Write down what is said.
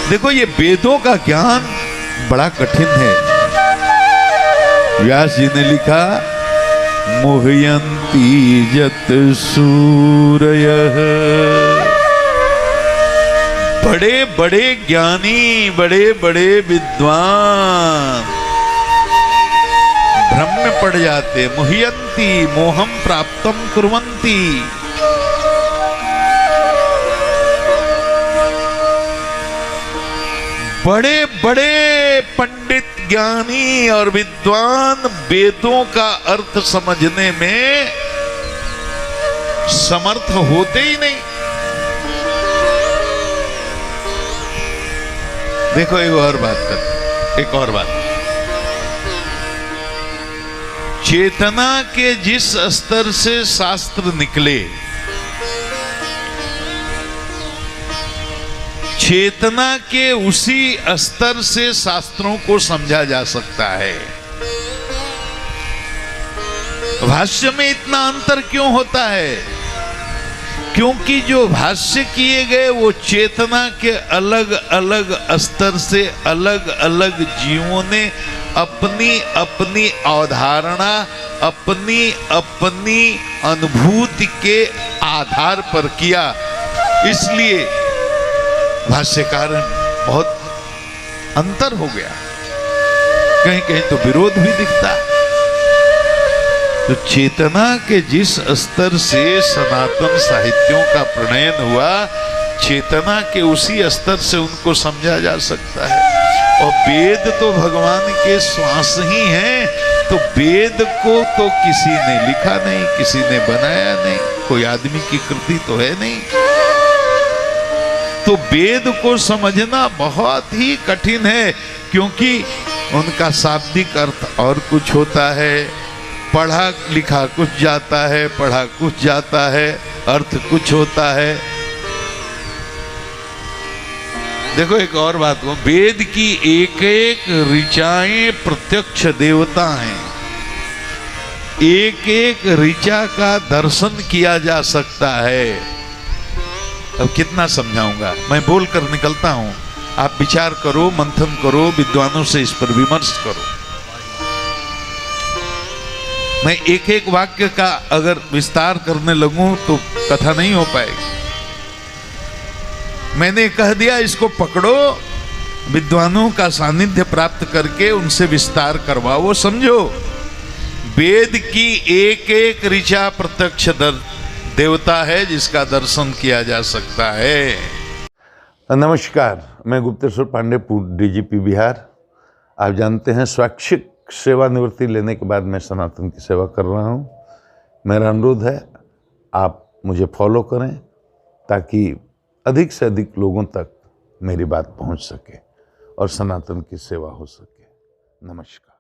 देखो ये वेदों का ज्ञान बड़ा कठिन है। व्यास जी ने लिखा मोहयंती जत सूरयः। बड़े बड़े ज्ञानी, बड़े बड़े विद्वान भ्रम में पड़ जाते। मुह्यंती मोहम प्राप्तम कुर्वन्ति। बड़े बड़े पंडित ज्ञानी और विद्वान वेदों का अर्थ समझने में समर्थ होते ही नहीं। देखो एक और बात, चेतना के जिस स्तर से शास्त्र निकले, चेतना के उसी स्तर से शास्त्रों को समझा जा सकता है। भाष्य में इतना अंतर क्यों होता है? क्योंकि जो भाष्य किए गए वो चेतना के अलग अलग स्तर से अलग अलग जीवों ने अपनी अपनी अवधारणा, अपनी अपनी अनुभूति के आधार पर किया। इसलिए भाष्यकार बहुत अंतर हो गया, कहीं कहीं तो विरोध भी दिखता है। तो चेतना के जिस स्तर से सनातन साहित्यों का प्रणयन हुआ, चेतना के उसी स्तर से उनको समझा जा सकता है। और वेद तो भगवान के श्वास ही हैं, तो वेद को तो किसी ने लिखा नहीं, किसी ने बनाया नहीं, कोई आदमी की कृति तो है नहीं। तो वेद को समझना बहुत ही कठिन है, क्योंकि उनका शाब्दिक अर्थ और कुछ होता है, पढ़ा लिखा कुछ जाता है, पढ़ा कुछ जाता है, अर्थ कुछ होता है। देखो एक और बात को, वेद की एक एक ऋचाएं प्रत्यक्ष देवता हैं। एक एक ऋचा का दर्शन किया जा सकता है। अब कितना समझाऊंगा, मैं बोलकर निकलता हूं, आप विचार करो, मंथन करो, विद्वानों से इस पर विमर्श करो। मैं एक एक वाक्य का अगर विस्तार करने लगूं तो कथा नहीं हो पाएगी। मैंने कह दिया इसको पकड़ो, विद्वानों का सानिध्य प्राप्त करके उनसे विस्तार करवाओ, समझो। वेद की एक एक ऋचा प्रत्यक्ष देवता है जिसका दर्शन किया जा सकता है। नमस्कार, मैं गुप्तेश्वर पांडे, डीजीपी बिहार। आप जानते हैं स्वैच्छिक सेवानिवृत्ति लेने के बाद मैं सनातन की सेवा कर रहा हूं। मेरा अनुरोध है आप मुझे फॉलो करें ताकि अधिक से अधिक लोगों तक मेरी बात पहुंच सके और सनातन की सेवा हो सके। नमस्कार।